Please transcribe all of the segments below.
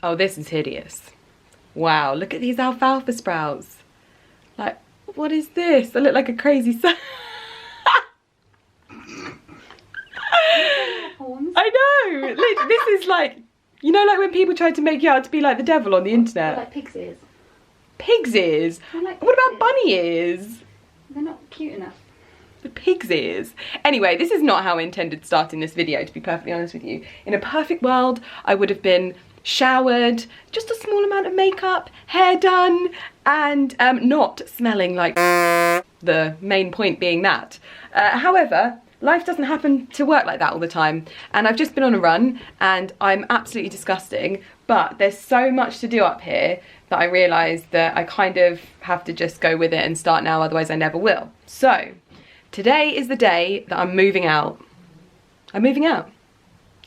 Oh, this is hideous. Wow, look at these alfalfa sprouts. Like, what is this? They look like a crazy I know. This is like, you know, like when people try to make you out to be like the devil on the internet. Like pig's ears. Pig's ears? Like what about bunny ears? They're not cute enough. The pig's ears. Anyway, this is not how I intended starting this video, to be perfectly honest with you. In a perfect world, I would have been showered, just a small amount of makeup, hair done, and not smelling like the main point being that. However, life doesn't happen to work like that all the time, and I've just been on a run and I'm absolutely disgusting, but there's so much to do up here that I realised that I kind of have to just go with it and start now, otherwise I never will. So today is the day that I'm moving out. I'm moving out.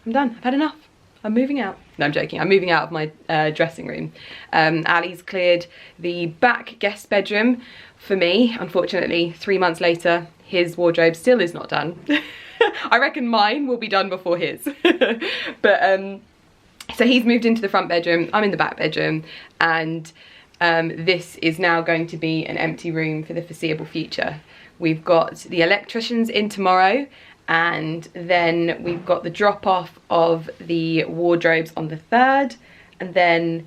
I'm done. I've had enough. I'm moving out. No, I'm joking. I'm moving out of my dressing room. Ali's cleared the back guest bedroom for me. Unfortunately, 3 months later, his wardrobe still is not done. I reckon mine will be done before his. But so he's moved into the front bedroom. I'm in the back bedroom, and this is now going to be an empty room for the foreseeable future. We've got the electricians in tomorrow, and then we've got the drop-off of the wardrobes on the 3rd, and then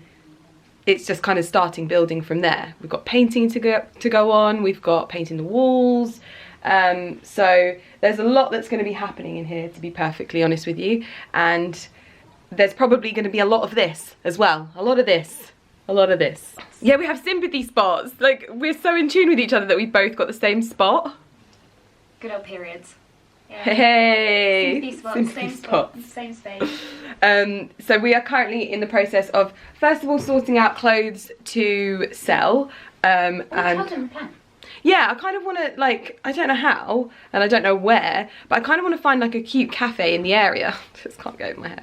it's just kind of starting building from there. We've got painting to go on, we've got painting the walls, so there's a lot that's going to be happening in here, to be perfectly honest with you, and there's probably going to be a lot of this as well. A lot of this. Yeah, we have sympathy spots. Like, we're so in tune with each other that we've both got the same spot. Good old periods. Yeah. Hey! Sympathy spot, Sympathy same spot, spots. same space. So we are currently in the process of, first of all, sorting out clothes to sell. And plan. yeah, I kind of want to, like, I don't know how, and I don't know where, but I kind of want to find like a cute cafe in the area. Just can't go over my hair.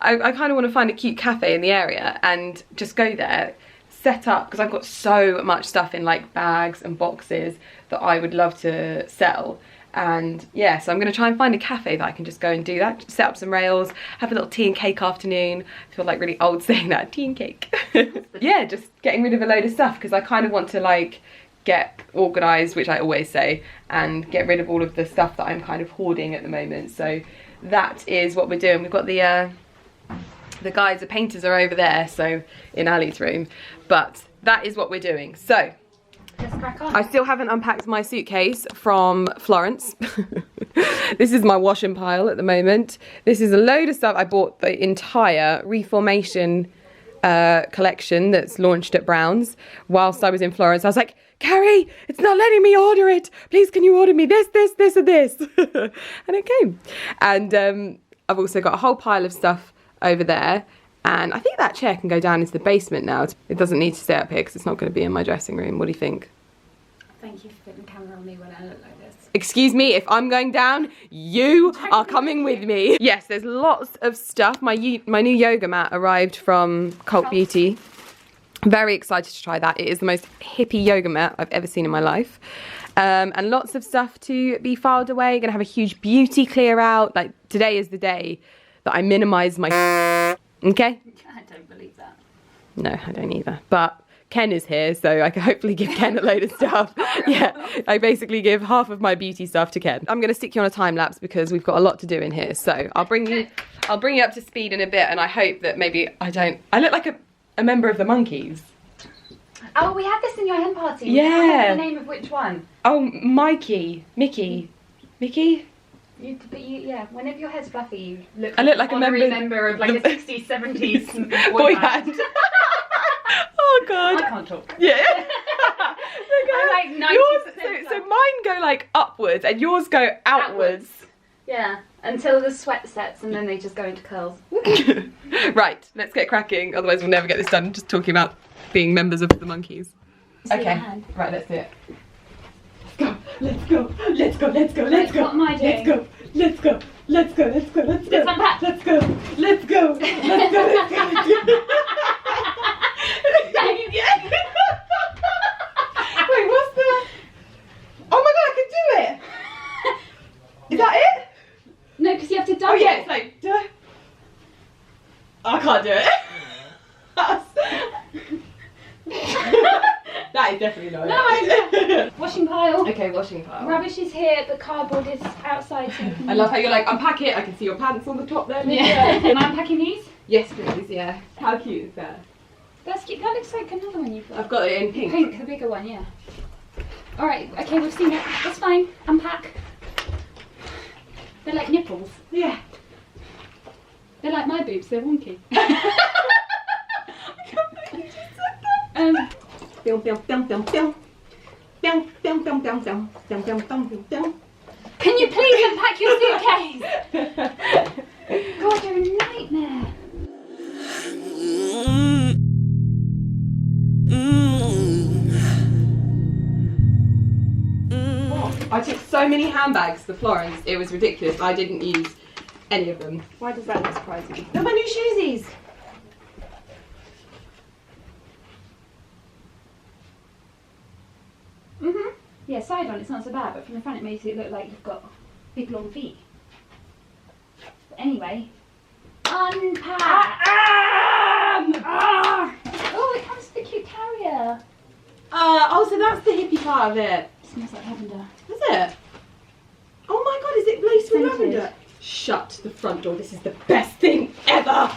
I kind of want to find a cute cafe in the area and just go there, set up, because I've got so much stuff in like bags and boxes that I would love to sell. And yeah, so I'm going to try and find a cafe that I can just go and do that, set up some rails, have a little tea and cake afternoon. I feel like really old saying that, tea and cake. Yeah, just getting rid of a load of stuff, because I kind of want to like get organised, which I always say, and get rid of all of the stuff that I'm kind of hoarding at the moment. So that is what we're doing. We've got the guys, the painters are over there, so in Ali's room, but that is what we're doing. So let's crack on. I still haven't unpacked my suitcase from Florence. This is my washing pile at the moment. This is a load of stuff. I bought the entire Reformation collection that's launched at Brown's whilst I was in Florence. I was like, Carrie, it's not letting me order it. Please, can you order me this, this, this, and this? And it came. And I've also got a whole pile of stuff over there. And I think that chair can go down into the basement now. It doesn't need to stay up here because it's not going to be in my dressing room. What do you think? Thank you for putting the camera on me when I look like this. Excuse me, if I'm going down, you are coming with me. Yes, there's lots of stuff. My new yoga mat arrived from Cult Beauty. Very excited to try that. It is the most hippie yoga mat I've ever seen in my life. And lots of stuff to be filed away. Gonna have a huge beauty clear out. Like, today is the day that I minimise my okay? I don't believe that. No, I don't either. But Ken is here, so I can hopefully give Ken a load of stuff. Yeah, I basically give half of my beauty stuff to Ken. I'm gonna stick you on a time lapse because we've got a lot to do in here. So I'll bring you up to speed in a bit, and I hope that maybe I look like a member of the Monkeys. Oh, we had this in your hen party. Yeah. I can't remember the name of which one. Oh, Mickey. Yeah, whenever your hair's fluffy, you look I look like a member of like a 60s, 70s boy band. Oh god. I can't talk. Yeah. I'm like 90%. So mine go like upwards and yours go outwards. Yeah, until the sweat sets and then they just go into curls. Right, let's get cracking, otherwise we'll never get this done, just talking about being members of the Monkeys. Okay, right, let's do it. Let's go. What am I doing? Let's go. Let's unpack. Let's go. Wait, what's the... Oh my god, I can do it! Is that it? No, because you have to double. Oh yeah, it's like... I can't do it. That is definitely not No, washing pile. Okay, washing pile. Rubbish is here, but cardboard is outside. So you can... I love how you're like, unpack it. I can see your pants on the top there. Yeah. Am I unpacking these? Yes, please. Yeah. How cute is that? That's cute. That looks like another one you've got. I've got it in pink. Pink, the bigger one, yeah. Alright, okay, we've seen it. That's fine. Unpack. They're like nipples. Yeah. They're like my boobs, they're wonky. Can you please unpack your suitcase? God, you're a nightmare. I took so many handbags to Florence, it was ridiculous. I didn't use any of them. Why does that not surprise you? They're my new shoesies. Yeah, side on it's not so bad, but from the front it makes it look like you've got big long feet. But anyway, unpack! Oh, it comes with the cute carrier. Oh, so that's the hippie part of it. It smells like lavender. Is it? Oh my god, is it laced with Scented. lavender? Shut the front door, this is the best thing ever!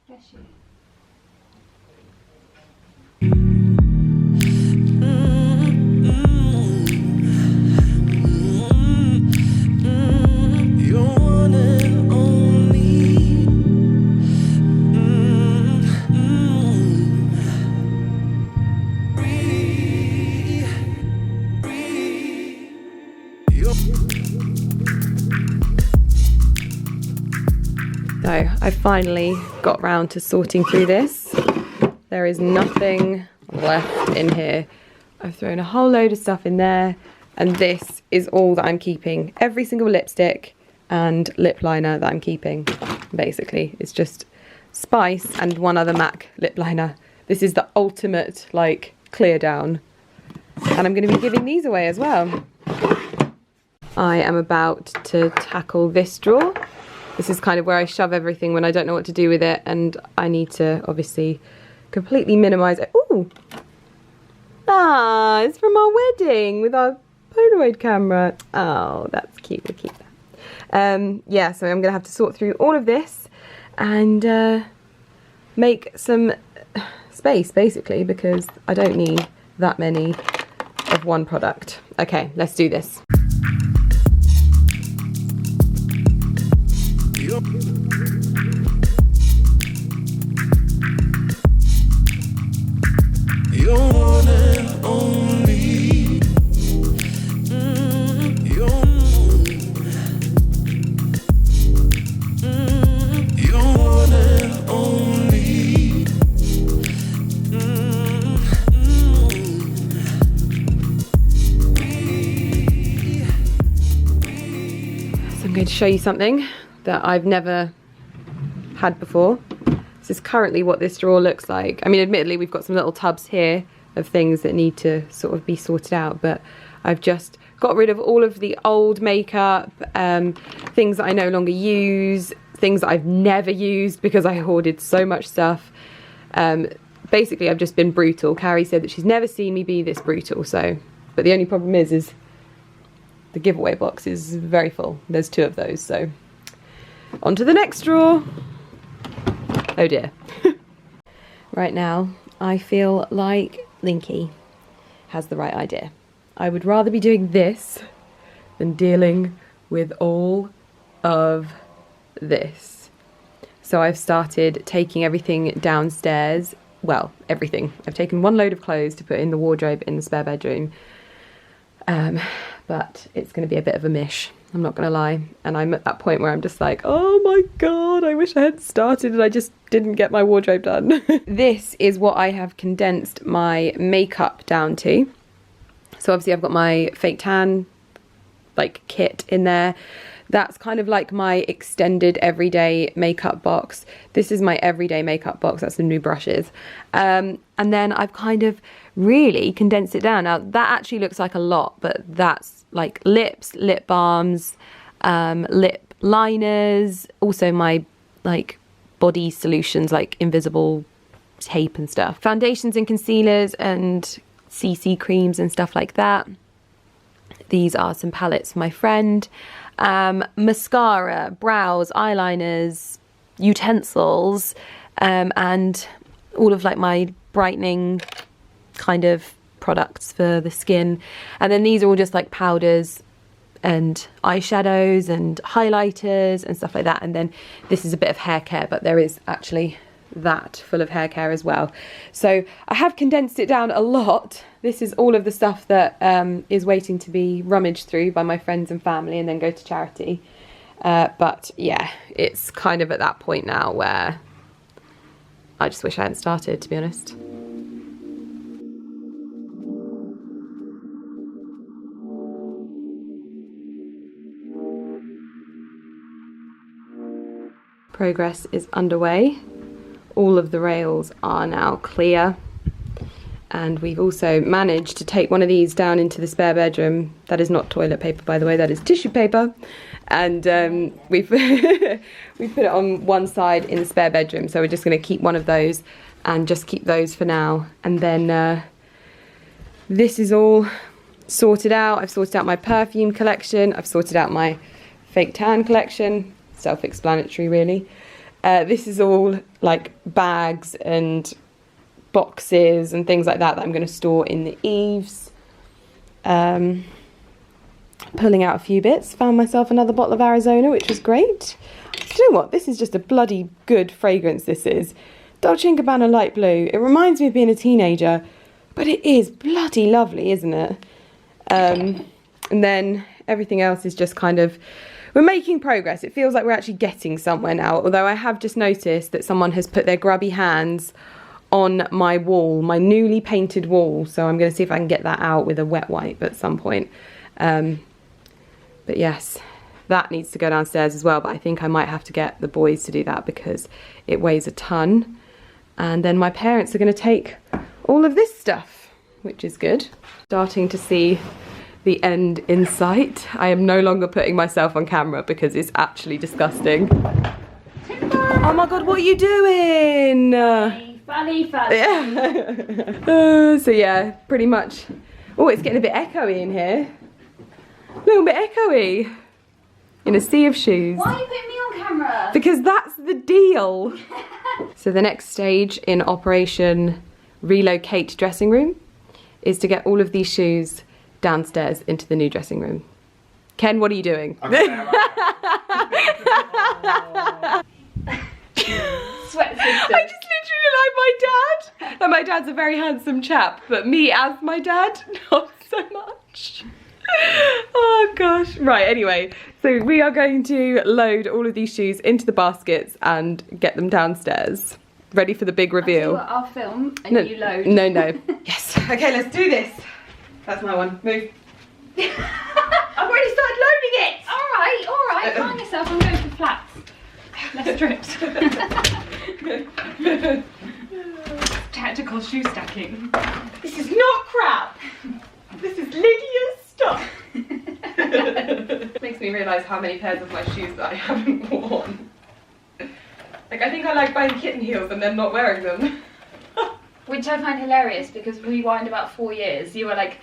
Bless you. So I finally got round to sorting through this. There is nothing left in here. I've thrown a whole load of stuff in there, and this is all that I'm keeping. Every single lipstick and lip liner that I'm keeping, basically. It's just Spice and one other MAC lip liner. This is the ultimate, like, clear down. And I'm going to be giving these away as well. I am about to tackle this drawer. This is kind of where I shove everything when I don't know what to do with it, and I need to obviously completely minimise it. Ooh! Ah, it's from our wedding with our Polaroid camera. Oh, that's cute, we'll keep that. Yeah, so I'm going to have to sort through all of this and make some space, basically, because I don't need that many of one product. Okay, let's do this. You're one and only. You're one and only. So I'm going to show you something that I've never had before. This is currently what this drawer looks like. I mean, admittedly, we've got some little tubs here of things that need to sort of be sorted out, but I've just got rid of all of the old makeup, things that I no longer use, things that I've never used because I hoarded so much stuff. Basically, I've just been brutal. Carrie said that she's never seen me be this brutal, so... But the only problem is the giveaway box is very full. There's 2 of those, so... On to the next drawer. Oh dear. Right now, I feel like Linky has the right idea. I would rather be doing this than dealing with all of this. So I've started taking everything downstairs. Well, everything. I've taken one load of clothes to put in the wardrobe in the spare bedroom. But it's going to be a bit of a mish. I'm not going to lie. And I'm at that point where I'm just like, oh my God, I wish I had started and I just didn't get my wardrobe done. This is what I have condensed my makeup down to. So obviously I've got my fake tan like kit in there. That's kind of like my extended everyday makeup box. This is my everyday makeup box. That's the new brushes. And then I've kind of really condense it down. Now that actually looks like a lot, but that's like lips, lip balms, lip liners, also my like body solutions like invisible tape and stuff, foundations and concealers and CC creams and stuff like that. These are some palettes for my friend. Mascara, brows, eyeliners, utensils, and all of like my brightening kind of products for the skin. And then these are all just like powders and eyeshadows and highlighters and stuff like that. And then this is a bit of hair care, but there is actually that full of hair care as well. So I have condensed it down a lot. This is all of the stuff that is waiting to be rummaged through by my friends and family and then go to charity. But yeah, it's kind of at that point now where I just wish I hadn't started, to be honest. Progress is underway. All of the rails are now clear, and we've also managed to take one of these down into the spare bedroom. That is not toilet paper, by the way, that is tissue paper. And we've we put it on one side in the spare bedroom, so we're just going to keep one of those and just keep those for now. And then this is all sorted out. I've sorted out my perfume collection, I've sorted out my fake tan collection, self-explanatory really. This is all like bags and boxes and things like that I'm going to store in the eaves. Pulling out a few bits, found myself another bottle of Arizona, which was great. You know what, this is just a bloody good fragrance, this is. Dolce & Gabbana Light Blue. It reminds me of being a teenager, but it is bloody lovely, isn't it? And then everything else is just kind of, we're making progress. It feels like we're actually getting somewhere now, although I have just noticed that someone has put their grubby hands on my wall, my newly painted wall, so I'm going to see if I can get that out with a wet wipe at some point. But yes, that needs to go downstairs as well, but I think I might have to get the boys to do that because it weighs a ton. And then my parents are going to take all of this stuff, which is good. Starting to see the end in sight. I am no longer putting myself on camera because it's actually disgusting. Oh my god, what are you doing? Funny. Yeah. So yeah, pretty much. Oh, it's getting a bit echoey in here. A little bit echoey. In a sea of shoes. Why are you putting me on camera? Because that's the deal. So the next stage in Operation Relocate Dressing Room is to get all of these shoes downstairs into the new dressing room. Ken, what are you doing? Sweat system. I just literally look like my dad. And my dad's a very handsome chap, but me as my dad, not so much. Oh gosh. Right, anyway, so we are going to load all of these shoes into the baskets and get them downstairs. Ready for the big reveal. I'll film and you load. No. Yes. Okay, let's do this. That's my one. Move. I've already started loading it. All right. Calm yourself. I'm going for flats. Less strips. Tactical shoe stacking. This is not crap. This is Lydia's stuff. Makes me realise how many pairs of my shoes that I haven't worn. Like, I think I like buying kitten heels and then not wearing them. Which I find hilarious because rewind about 4 years, you were like,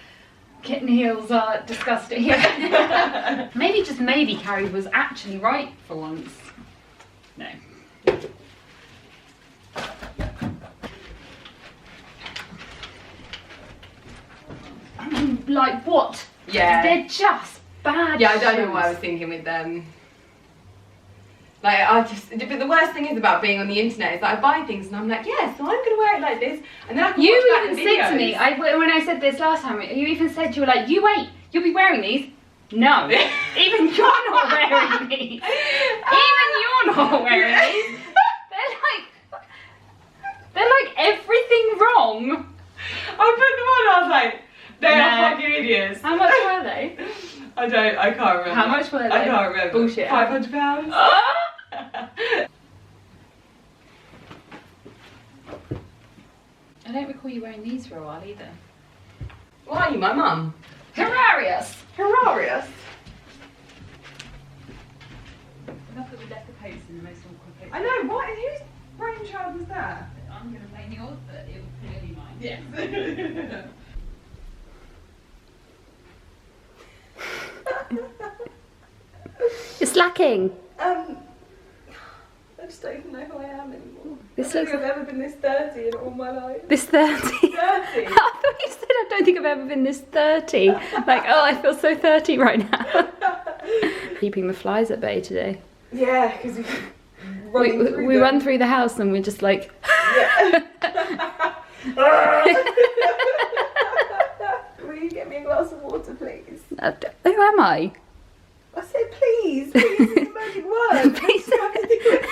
kitten heels are disgusting. Maybe, just maybe, Carrie was actually right for once. No. I mean, like what? Yeah. They're just bad. Yeah, I don't know shoes. what I was thinking with them. Like, but the worst thing is about being on the internet is that I buy things and I'm like, yeah, so I'm going to wear it like this, and then I can watch back the You even videos. said to me, when I said this last time, you even said, you were like, you wait, you'll be wearing these? No. Even you're not wearing these. Even you're not wearing these. They're like everything wrong. I put them on, I was like, they are fucking idiots. How much were they? I can't remember. How much were they? I can't remember. Bullshit. £500. I don't recall you wearing these for a while either. Why are you, my mum? Hilarious! Hilarious. Enough that we left the coats in the most awkward place. I know, what? Whose brainchild was that? I'm going to blame yours, but it was clearly mine. Yes. You're slacking. I just don't even know who I am anymore. This I don't looks. think I've ever been this 30 in all my life. This 30. 30? I thought you said I don't think I've ever been this 30. Like, oh, I feel so 30 right now. Keeping the flies at bay today. Yeah, because We run through the house and we're just like. Yeah. Will you get me a glass of water, please? Who am I? I said please. Please is the magic word. Please. You have to do it.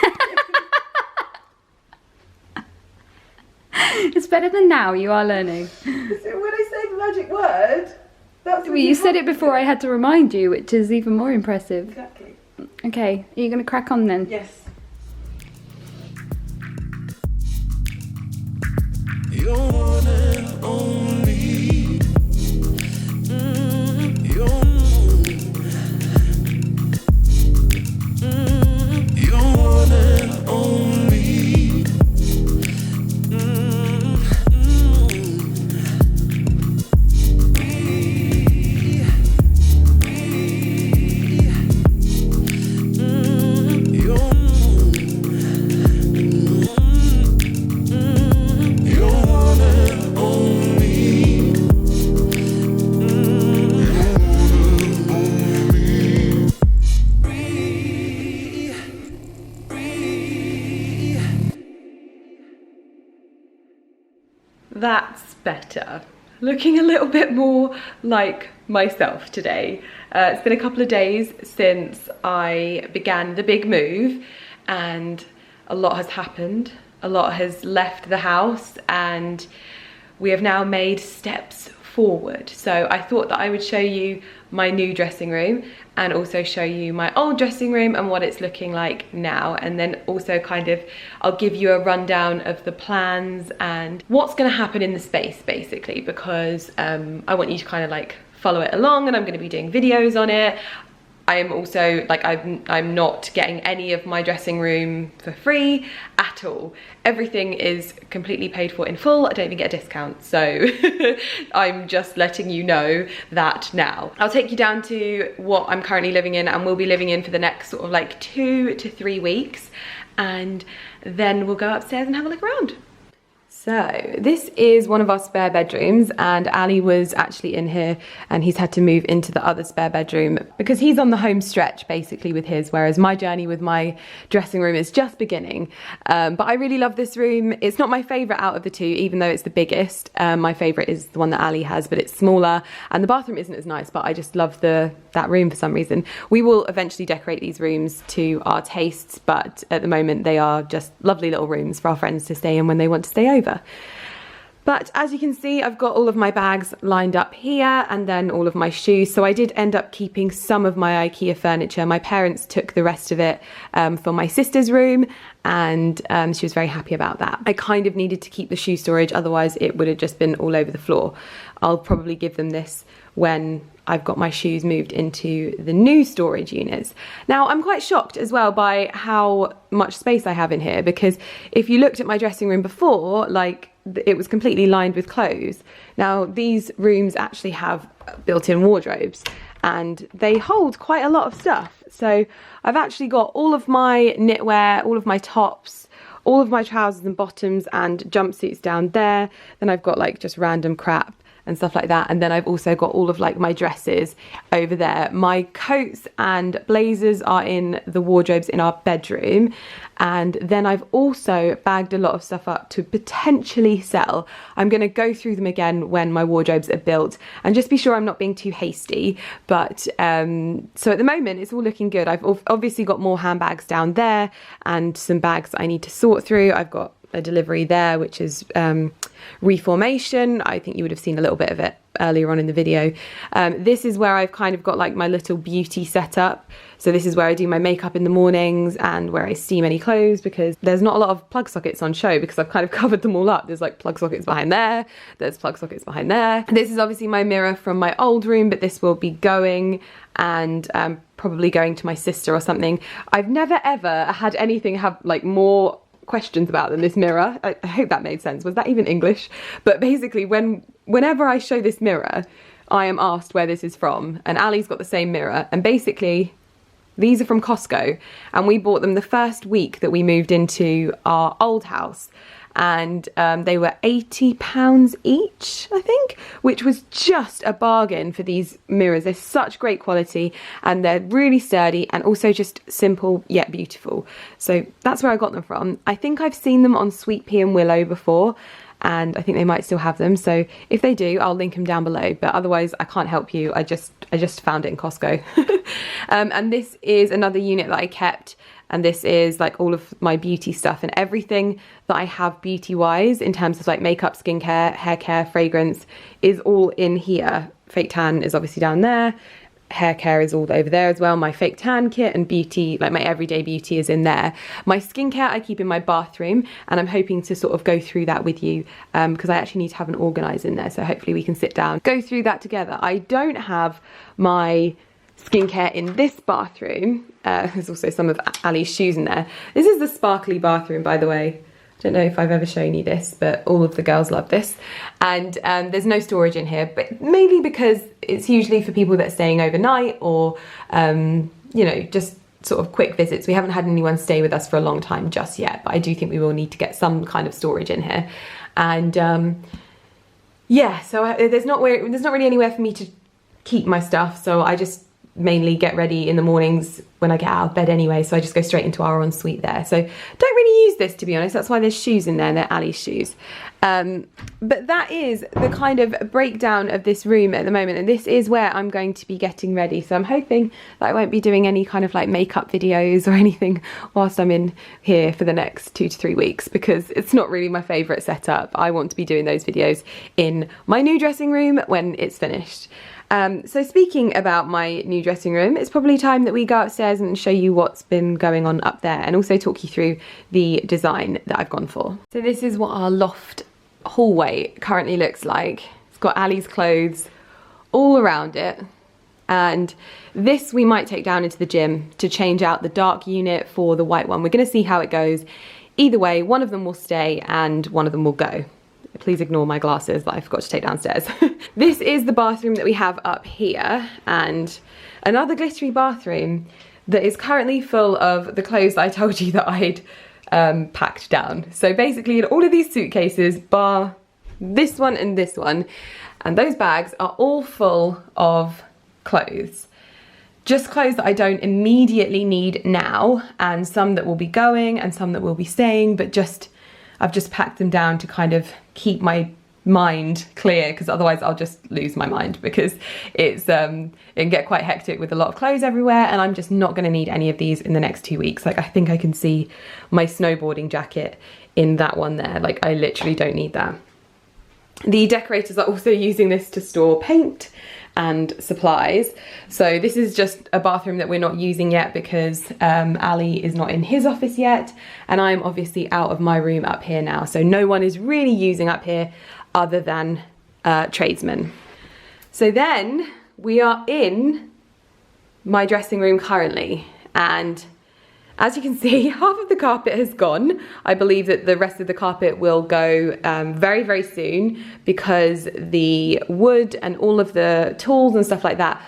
It's better than now. You are learning. So when I say the magic word, that's Well, you said it before I had to remind you, which is even more impressive. Exactly. Okay, are you going to crack on then? Yes. You're one and only. You're one and only. That's better. Looking a little bit more like myself today. It's been a couple of days since I began the big move and a lot has happened. A lot has left the house and we have now made steps forward. So I thought that I would show you my new dressing room and also show you my old dressing room and what it's looking like now, and then also kind of I'll give you a rundown of the plans and what's going to happen in the space basically, because I want you to kind of like follow it along, and I'm going to be doing videos on it. I am also like I'm not getting any of my dressing room for free at all. Everything is completely paid for in full. I don't even get a discount, so I'm just letting you know that now. I'll take you down to what I'm currently living in and will be living in for the next sort of like 2 to 3 weeks, and then we'll go upstairs and have a look around. So this is one of our spare bedrooms, and Ali was actually in here and he's had to move into the other spare bedroom because he's on the home stretch basically with his, whereas my journey with my dressing room is just beginning. But I really love this room. It's not my favourite out of the two, even though it's the biggest. My favourite is the one that Ali has, but it's smaller and the bathroom isn't as nice, but I just love that room for some reason. We will eventually decorate these rooms to our tastes, but at the moment they are just lovely little rooms for our friends to stay in when they want to stay over. But as you can see, I've got all of my bags lined up here and then all of my shoes. So I did end up keeping some of my IKEA furniture. My parents took the rest of it for my sister's room, and she was very happy about that. I kind of needed to keep the shoe storage, otherwise it would have just been all over the floor. I'll probably give them this when I've got my shoes moved into the new storage units. Now, I'm quite shocked as well by how much space I have in here, because if you looked at my dressing room before, like, it was completely lined with clothes. Now, these rooms actually have built-in wardrobes and they hold quite a lot of stuff. So I've actually got all of my knitwear, all of my tops, all of my trousers and bottoms and jumpsuits down there. Then I've got like just random crap and stuff like that, and then I've also got all of like my dresses over there. My coats and blazers are in the wardrobes in our bedroom, and then I've also bagged a lot of stuff up to potentially sell. I'm going to go through them again when my wardrobes are built and just be sure I'm not being too hasty, but so at the moment it's all looking good. I've obviously got more handbags down there and some bags I need to sort through. I've got a delivery there which is reformation. I think you would have seen a little bit of it earlier on in the video. This is where I've kind of got like my little beauty setup. So this is where I do my makeup in the mornings and where I steam any clothes, because there's not a lot of plug sockets on show because I've kind of covered them all up. There's like plug sockets behind there, there's plug sockets behind there. This is obviously my mirror from my old room, but this will be going and probably going to my sister or something. I've never ever had anything have like more questions about than this mirror. I hope that made sense. Was that even English? But basically whenever I show this mirror, I am asked where this is from, and Ali's got the same mirror, and basically these are from Costco, and we bought them the first week that we moved into our old house, and they were £80 each, I think, which was just a bargain for these mirrors. They're such great quality and they're really sturdy and also just simple yet beautiful. So that's where I got them from. I think I've seen them on Sweet Pea and Willow before, and I think they might still have them, so if they do, I'll link them down below, but otherwise I can't help you. I just found it in Costco. And this is another unit that I kept, and this is like all of my beauty stuff and everything that I have beauty wise in terms of like makeup, skincare, hair care, fragrance is all in here. Fake tan is obviously down there. Hair care is all over there as well. My fake tan kit and beauty, like my everyday beauty, is in there. My skincare I keep in my bathroom, and I'm hoping to sort of go through that with you because I actually need to have an organise in there, so hopefully we can sit down, go through that together. I don't have my skincare in this bathroom. There's also some of Ali's shoes in there. This is the sparkly bathroom, by the way. Don't know if I've ever shown you this, but all of the girls love this. And there's no storage in here, but mainly because it's usually for people that are staying overnight or, you know, just sort of quick visits. We haven't had anyone stay with us for a long time just yet, but I do think we will need to get some kind of storage in here. And yeah, so there's not really anywhere for me to keep my stuff, so I just mainly get ready in the mornings when I get out of bed anyway, so I just go straight into our ensuite there. So don't really use this, to be honest. That's why there's shoes in there, and they're Ali's shoes. But that is the kind of breakdown of this room at the moment, and this is where I'm going to be getting ready. So I'm hoping that I won't be doing any kind of like makeup videos or anything whilst I'm in here for the next 2 to 3 weeks, because it's not really my favourite setup. I want to be doing those videos in my new dressing room when it's finished. So speaking about my new dressing room, it's probably time that we go upstairs and show you what's been going on up there, and also talk you through the design that I've gone for. So this is what our loft hallway currently looks like. It's got Ali's clothes all around it, and this we might take down into the gym to change out the dark unit for the white one. We're going to see how it goes. Either way, one of them will stay and one of them will go. Please ignore my glasses that I forgot to take downstairs. This is the bathroom that we have up here, and another glittery bathroom that is currently full of the clothes that I told you that I'd packed down. So basically in all of these suitcases, bar this one and this one, and those bags are all full of clothes. Just clothes that I don't immediately need now, and some that will be going and some that will be staying, but I've just packed them down to kind of keep my mind clear, because otherwise I'll just lose my mind, because it can get quite hectic with a lot of clothes everywhere, and I'm just not going to need any of these in the next 2 weeks. Like, I think I can see my snowboarding jacket in that one there. Like, I literally don't need that. The decorators are also using this to store paint and supplies. So this is just a bathroom that we're not using yet because Ali is not in his office yet, and I'm obviously out of my room up here now, so no one is really using up here other than tradesmen. So then we are in my dressing room currently, and as you can see, half of the carpet has gone. I believe that the rest of the carpet will go very, very soon, because the wood and all of the tools and stuff like that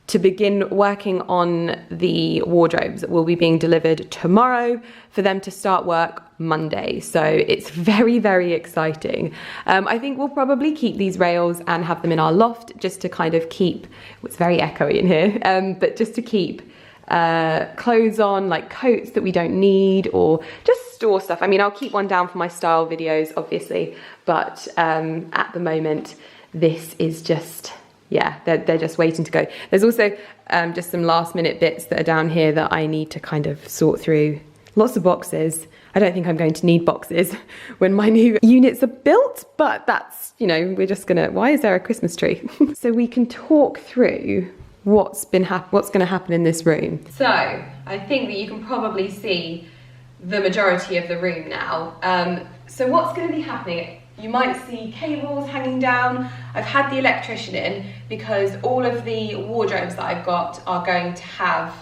to begin working on the wardrobes will be being delivered tomorrow for them to start work Monday. So it's very, very exciting. I think we'll probably keep these rails and have them in our loft just to kind of keep, it's very echoey in here, but just to keep clothes on, like coats that we don't need, or just store stuff. I mean, I'll keep one down for my style videos, obviously, but at the moment, this is just, yeah, they're just waiting to go. There's also just some last minute bits that are down here that I need to kind of sort through lots of boxes. I don't think I'm going to need boxes when my new units are built, but that's, you know, we're just gonna, why is there a Christmas tree? So we can talk through what's going to happen in this room. So I think that you can probably see the majority of the room now. So what's going to be happening, you might see cables hanging down. I've had the electrician in because all of the wardrobes that I've got are going to have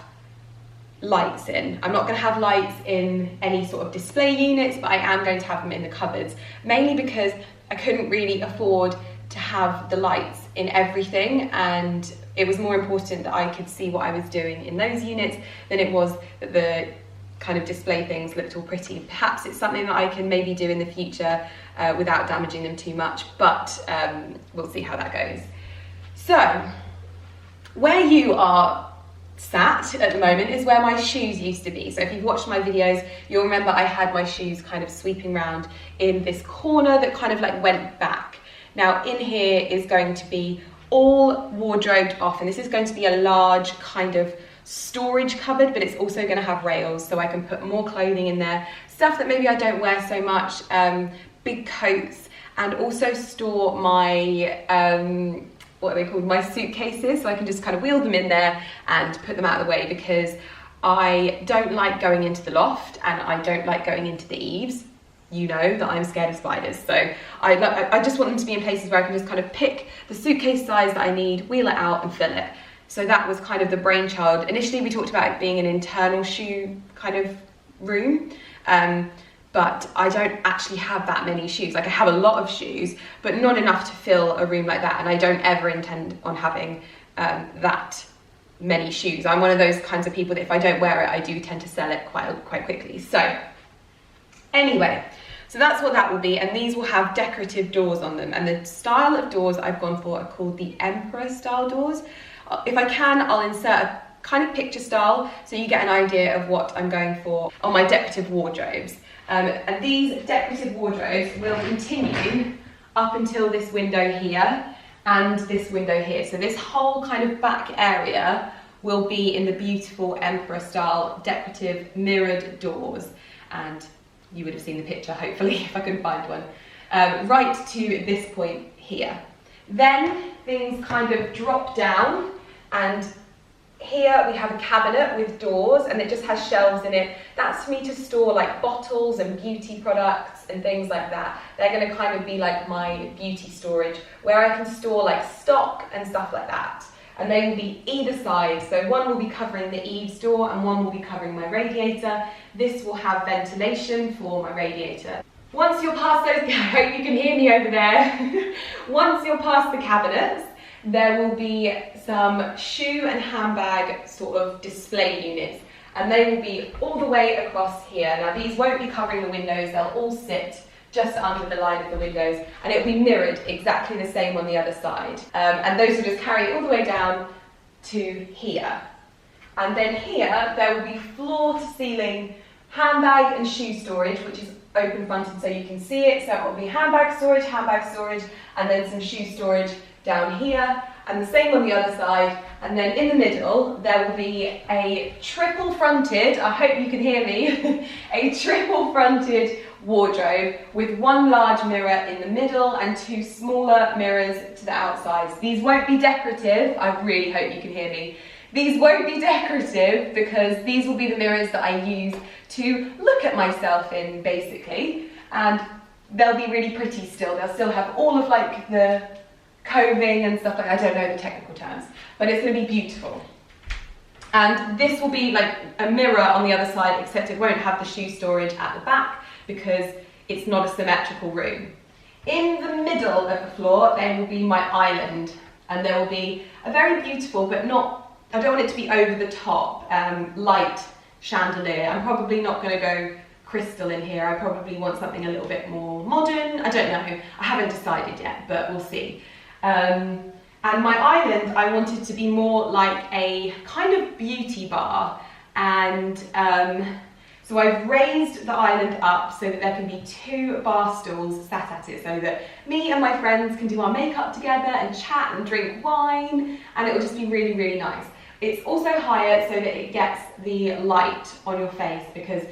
lights in. I'm not going to have lights in any sort of display units, but I am going to have them in the cupboards, mainly because I couldn't really afford to have the lights in everything, and it was more important that I could see what I was doing in those units than it was that the kind of display things looked all pretty. Perhaps it's something that I can maybe do in the future without damaging them too much, but we'll see how that goes. So where you are sat at the moment is where my shoes used to be. So if you've watched my videos, you'll remember I had my shoes kind of sweeping around in this corner that kind of like went back. Now in here is going to be all wardrobed off, and this is going to be a large kind of storage cupboard, but it's also going to have rails so I can put more clothing in there, stuff that maybe I don't wear so much, big coats, and also store my what are they called, my suitcases, so I can just kind of wheel them in there and put them out of the way, because I don't like going into the loft and I don't like going into the eaves. You know that I'm scared of spiders, so I just want them to be in places where I can just kind of pick the suitcase size that I need, wheel it out and fill it. So that was kind of the brainchild. Initially we talked about it being an internal shoe kind of room, but I don't actually have that many shoes. Like I have a lot of shoes, but not enough to fill a room like that, and I don't ever intend on having that many shoes. I'm one of those kinds of people that if I don't wear it, I do tend to sell it quite quickly. So anyway, so that's what that will be, and these will have decorative doors on them, and the style of doors I've gone for are called the Emperor style doors. If I can, I'll insert a kind of picture style so you get an idea of what I'm going for on my decorative wardrobes. And these decorative wardrobes will continue up until this window here and this window here. So this whole kind of back area will be in the beautiful Emperor style decorative mirrored doors, and you would have seen the picture hopefully if I could find one, right to this point here. Then things kind of drop down, and here we have a cabinet with doors, and it just has shelves in it. That's for me to store like bottles and beauty products and things like that. They're going to kind of be like my beauty storage, where I can store like stock and stuff like that. And they will be either side, so one will be covering the eaves door and one will be covering my radiator. This will have ventilation for my radiator. Once you're past those, I hope you can hear me over there. Once you're past the cabinets, there will be some shoe and handbag sort of display units, and they will be all the way across here. Now these won't be covering the windows, they'll all sit just under the line of the windows, and it'll be mirrored exactly the same on the other side. And those will just carry all the way down to here. And then here, there will be floor to ceiling handbag and shoe storage, which is open fronted so you can see it. So it will be handbag storage, and then some shoe storage down here, and the same on the other side. And then in the middle, there will be a triple fronted, I hope you can hear me, a triple fronted wardrobe with one large mirror in the middle and two smaller mirrors to the outsides. These won't be decorative, I really hope you can hear me. These won't be decorative because these will be the mirrors that I use to look at myself in, basically, and they'll be really pretty still. They'll still have all of like the coving and stuff like that. I don't know the technical terms, but it's going to be beautiful. And this will be like a mirror on the other side, except it won't have the shoe storage at the back because it's not a symmetrical room. In the middle of the floor, there will be my island, and there will be a very beautiful, but not, I don't want it to be over the top, light chandelier. I'm probably not going to go crystal in here. I probably want something a little bit more modern. I don't know. I haven't decided yet, but we'll see. And my island, I wanted to be more like a kind of beauty bar, and so I've raised the island up so that there can be two bar stools sat at it, so that me and my friends can do our makeup together and chat and drink wine, and it will just be really, really nice. It's also higher so that it gets the light on your face, because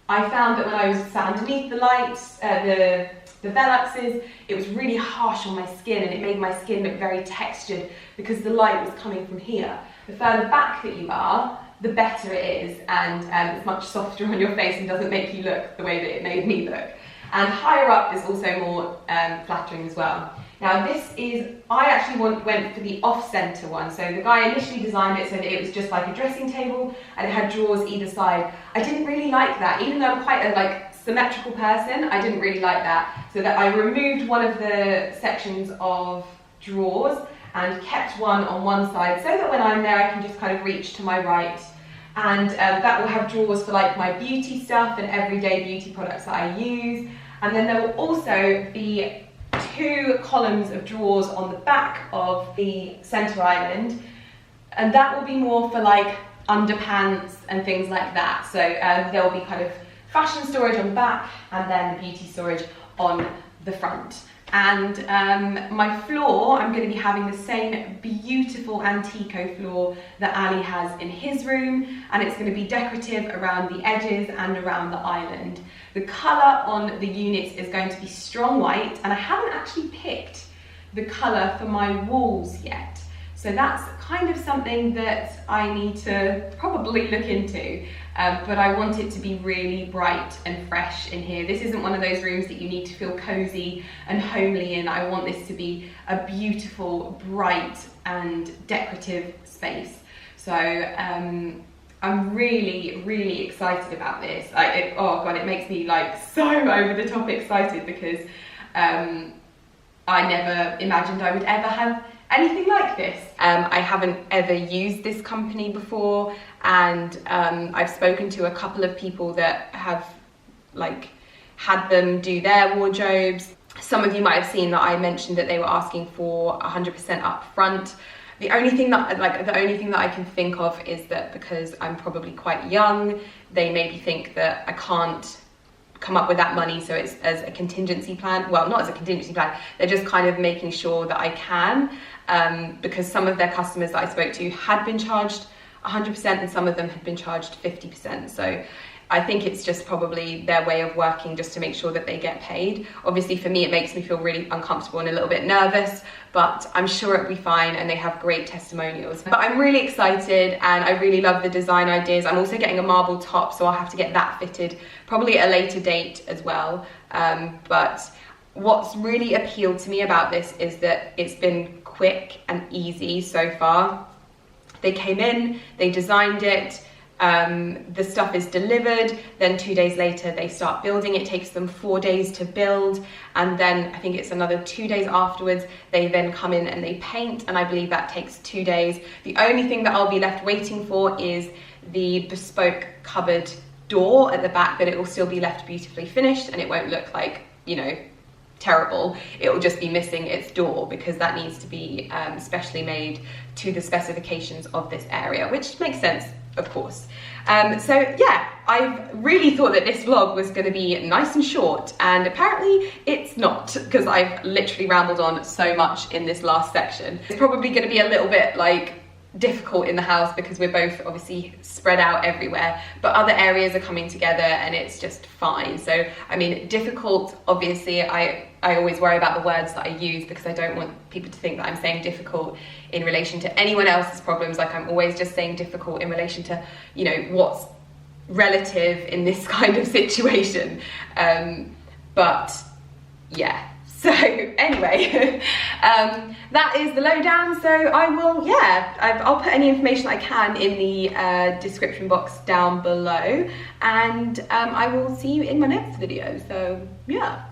I found that when I was sat underneath the lights, the Veluxes, it was really harsh on my skin, and it made my skin look very textured because the light was coming from here. The further back that you are, the better it is, and it's much softer on your face and doesn't make you look the way that it made me look. And higher up is also more flattering as well. Now this is, I actually went for the off-center one. So the guy initially designed it so that it was just like a dressing table and it had drawers either side. I didn't really like that, even though I'm quite a symmetrical person, I didn't really like that. So that I removed one of the sections of drawers and kept one on one side so that when I'm there I can just kind of reach to my right. And that will have drawers for like my beauty stuff and everyday beauty products that I use. And then there will also be 2 columns of drawers on the back of the center island, and that will be more for like underpants and things like that. So there will be kind of fashion storage on the back and then the beauty storage on the front. And my floor, I'm going to be having the same beautiful Antico floor that Ali has in his room, and it's going to be decorative around the edges and around the island. The colour on the units is going to be strong white, and I haven't actually picked the colour for my walls yet. So that's kind of something that I need to probably look into, but I want it to be really bright and fresh in here. This isn't one of those rooms that you need to feel cosy and homely in. I want this to be a beautiful, bright and decorative space. So I'm really, really excited about this. Oh God, it makes me like so over the top excited because I never imagined I would ever have anything like this. I haven't ever used this company before, and I've spoken to a couple of people that have like had them do their wardrobes. Some of you might have seen that I mentioned that they were asking for 100% up front. The only thing that I can think of is that because I'm probably quite young, they maybe think that I can't come up with that money, so it's as a contingency plan. Well, not as a contingency plan, they're just kind of making sure that I can, because some of their customers that I spoke to had been charged 100% and some of them had been charged 50%. So I think it's just probably their way of working just to make sure that they get paid. Obviously for me it makes me feel really uncomfortable and a little bit nervous, but I'm sure it'll be fine, and they have great testimonials. But I'm really excited and I really love the design ideas. I'm also getting a marble top, so I'll have to get that fitted probably at a later date as well. But what's really appealed to me about this is that it's been quick and easy so far. They came in, they designed it, the stuff is delivered, then 2 days later they start building. It takes them 4 days to build, and then I think it's another 2 days afterwards they then come in and they paint, and I believe that takes 2 days. The only thing that I'll be left waiting for is the bespoke cupboard door at the back, but it will still be left beautifully finished and it won't look like, you know, terrible. It will just be missing its door because that needs to be specially made to the specifications of this area, which makes sense, of course. So yeah, I really thought that this vlog was going to be nice and short, and apparently it's not, because I've literally rambled on so much in this last section. It's probably going to be a little bit like difficult in the house because we're both obviously spread out everywhere, but other areas are coming together and it's just fine. So I mean, difficult, obviously I always worry about the words that I use because I don't want people to think that I'm saying difficult in relation to anyone else's problems. Like, I'm always just saying difficult in relation to, you know, what's relative in this kind of situation. But yeah, so anyway, that is the lowdown. So I will, yeah, I'll put any information I can in the description box down below, and I will see you in my next video. So yeah.